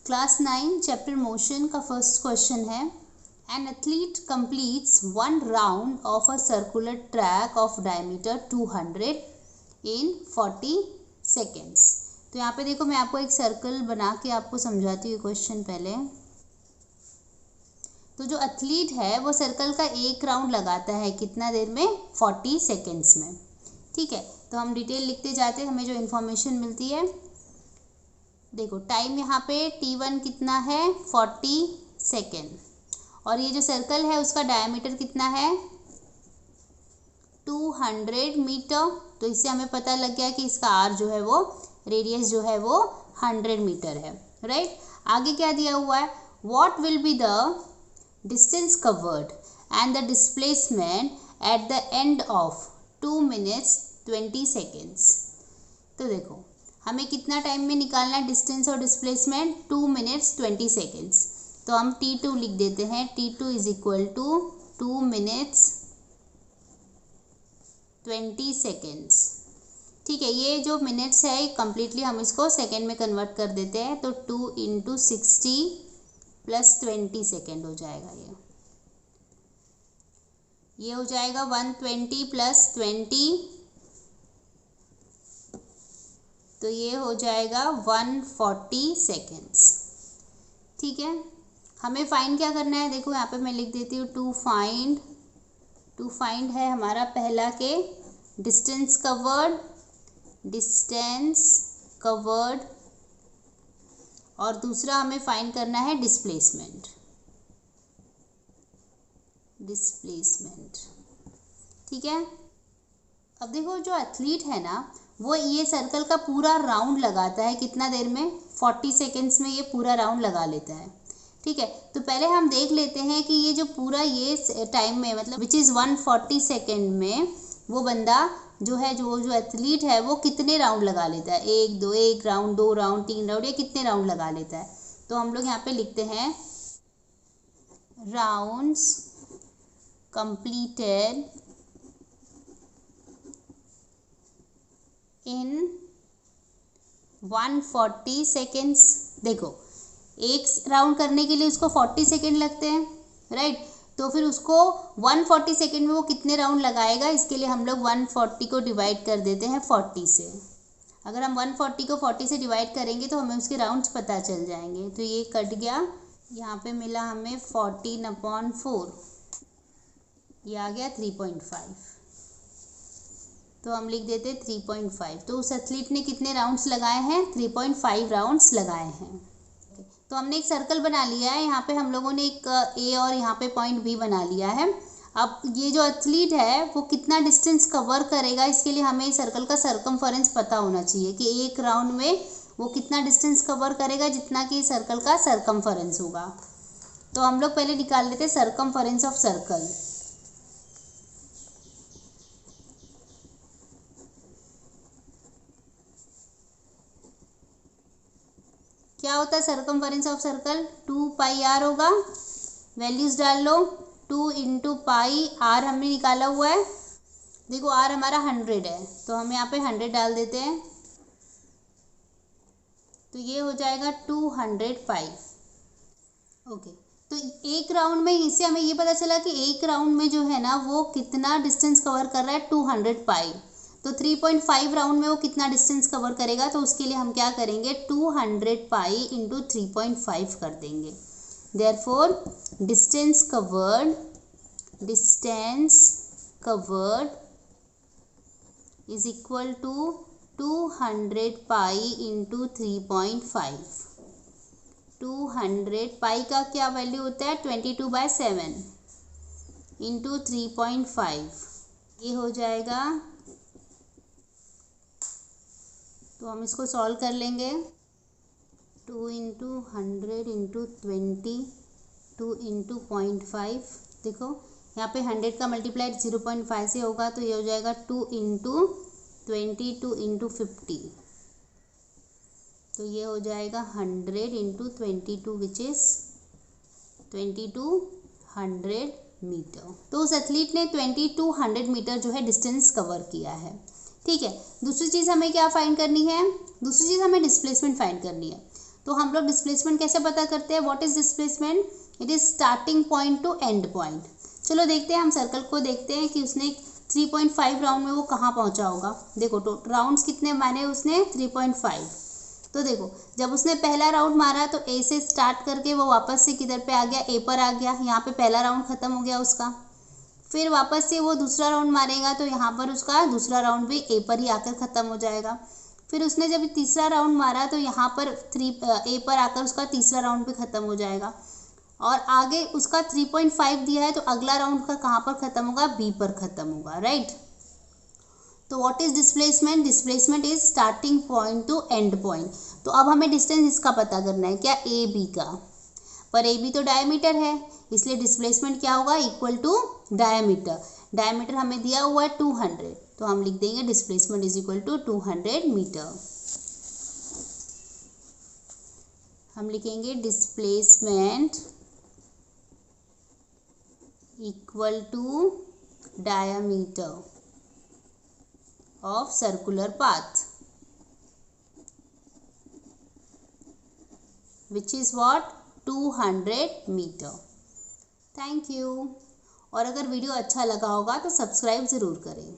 Class 9 chapter motion का first question है, an athlete completes 1 round of a circular track of diameter 200 in 40 seconds. तो यहाँ पे देखो, मैं आपको एक सर्कल बना के आपको समझाती हूँ क्वेश्चन पहले। तो जो एथलीट है वो सर्कल का एक राउंड लगाता है कितना देर में? 40 सेकेंड्स में। ठीक है, तो हम डिटेल लिखते जाते हैं, हमें जो इन्फॉर्मेशन मिलती है। देखो टाइम यहाँ पे t1 कितना है? 40 सेकेंड। और ये जो सर्कल है उसका डायमीटर कितना है? 200 मीटर। तो इससे हमें पता लग गया कि इसका r जो है वो, रेडियस जो है वो 100 मीटर है। राइट, आगे क्या दिया हुआ है? What will be the distance covered and the displacement at the end of 2 minutes 20 seconds। तो देखो हमें कितना टाइम में निकालना है डिस्टेंस और डिस्प्लेसमेंट? 2 minutes 20 seconds। तो हम t2 लिख देते हैं। t2 is equal to 2 minutes 20 seconds। ठीक है, ये जो मिनट्स है कंप्लीटली हम इसको सेकेंड में कन्वर्ट कर देते हैं। तो 2 × 60 + 20 सेकेंड हो जाएगा। ये हो जाएगा 120 + 20, तो ये हो जाएगा 140 सेकेंड्स। ठीक है, हमें फाइंड क्या करना है? देखो यहाँ पे मैं लिख देती हूँ टू फाइंड है हमारा पहला के डिस्टेंस कवर्ड, और दूसरा हमें फाइंड करना है डिस्प्लेसमेंट। ठीक है, अब देखो जो एथलीट है ना, वो ये सर्कल का पूरा राउंड लगाता है कितना देर में? 40 सेकेंड्स में ये पूरा राउंड लगा लेता है। ठीक है, तो पहले हम देख लेते हैं कि ये जो पूरा ये टाइम में, मतलब विच इज़ 140 सेकेंड में, वो बंदा जो है, जो एथलीट है वो कितने राउंड लगा लेता है? 1 राउंड, 2 राउंड, 3 राउंड, या कितने राउंड लगा लेता है? तो हम लोग यहाँ पे लिखते हैं राउंड्स completed in 140 seconds। देखो एक राउंड करने के लिए उसको 40 सेकेंड लगते हैं, राइट। तो फिर उसको 140 सेकेंड में वो कितने राउंड लगाएगा? इसके लिए हम लोग 140 को डिवाइड कर देते हैं 40 से। अगर हम 140 को 40 से डिवाइड करेंगे तो हमें उसके राउंड्स पता चल जाएंगे। तो ये कट गया, यहाँ पे मिला हमें 14/4, ये आ गया 3.5। तो हम लिख देते 3.5। तो उस एथलीट ने कितने राउंड्स लगाए हैं? 3.5 राउंड्स लगाए हैं। तो हमने एक सर्कल बना लिया है, यहाँ पे हम लोगों ने एक ए और यहाँ पे पॉइंट बी बना लिया है। अब ये जो एथलीट है वो कितना डिस्टेंस कवर करेगा, इसके लिए हमें सर्कल का सरकमफेरेंस पता होना चाहिए कि एक राउंड में वो कितना डिस्टेंस कवर करेगा, जितना कि सर्कल का सरकमफेरेंस होगा। तो हम लोग पहले निकाल लेते हैं सरकमफेरेंस ऑफ सर्कल। क्या होता है सरकमफेरेंस ऑफ सर्कल? 2πr होगा। वैल्यूज डाल लो, 2 × πr हमने निकाला हुआ है। देखो r हमारा 100 है, तो हम यहाँ पे 100 डाल देते हैं। तो ये हो जाएगा 200 पाई। ओके, तो एक राउंड में इससे हमें ये पता चला कि एक राउंड में जो है ना वो कितना डिस्टेंस कवर कर रहा है? 200 पाई। तो 3.5 राउंड में वो कितना डिस्टेंस कवर करेगा? तो उसके लिए हम क्या करेंगे? 200 पाई × 3.5 कर देंगे। Therefore distance covered is equal to 200 pi × 3.5। 200 pi का क्या वैल्यू होता है? 22/7 × 3.5, ये हो जाएगा। तो हम इसको सॉल्व कर लेंगे। 2 × 100 × 20, 2 × 0.5। देखो यहाँ पे 100 का मल्टीप्लाइड 0.5 से होगा, तो ये हो जाएगा 2 × 20, 2 × 50। तो ये हो जाएगा 100 × 22, विच इज़ 2200 मीटर। तो उस एथलीट ने 2200 मीटर जो है डिस्टेंस कवर किया है। ठीक है, दूसरी चीज़ हमें क्या फाइंड करनी है? दूसरी चीज़ हमें डिस्प्लेसमेंट फाइंड करनी है। तो हम लोग डिस्प्लेसमेंट कैसे पता करते हैं, what is displacement, it is starting point two and point. चलो देखते हैं, हम सर्कल को देखते हैं कि उसने 3.5 राउंड में वो कहाँ पहुँचा होगा। देखो तो राउंड्स कितने माने उसने, 3.5। तो देखो जब उसने पहला राउंड मारा तो ए से स्टार्ट करके वो वापस से किधर पे आ गया, ए पर आ गया, यहाँ पे पहला राउंड खत्म हो गया उसका। फिर वापस से वो दूसरा राउंड मारेगा तो यहाँ पर उसका दूसरा राउंड भी ए पर ही आकर ख़त्म हो जाएगा। फिर उसने जब तीसरा राउंड मारा तो यहाँ पर ए पर आकर उसका तीसरा राउंड भी ख़त्म हो जाएगा। और आगे उसका 3.5 दिया है तो अगला राउंड का कहाँ पर ख़त्म होगा, बी पर ख़त्म होगा, राइट। तो what is displacement, displacement is starting point two and point. तो अब हमें डिस्टेंस इसका पता करना है, क्या, ए बी का, पर ए बी तो डायमीटर है, इसलिए डिस्प्लेसमेंट क्या होगा, इक्वल टू डायमीटर। डायमीटर हमें दिया हुआ है 200, तो हम लिख देंगे displacement is equal to 200 metre. हम लिखेंगे displacement equal to diameter of circular path, which is what, 200 metre. Thank you. और अगर वीडियो अच्छा लगा होगा तो सब्सक्राइब ज़रूर करें।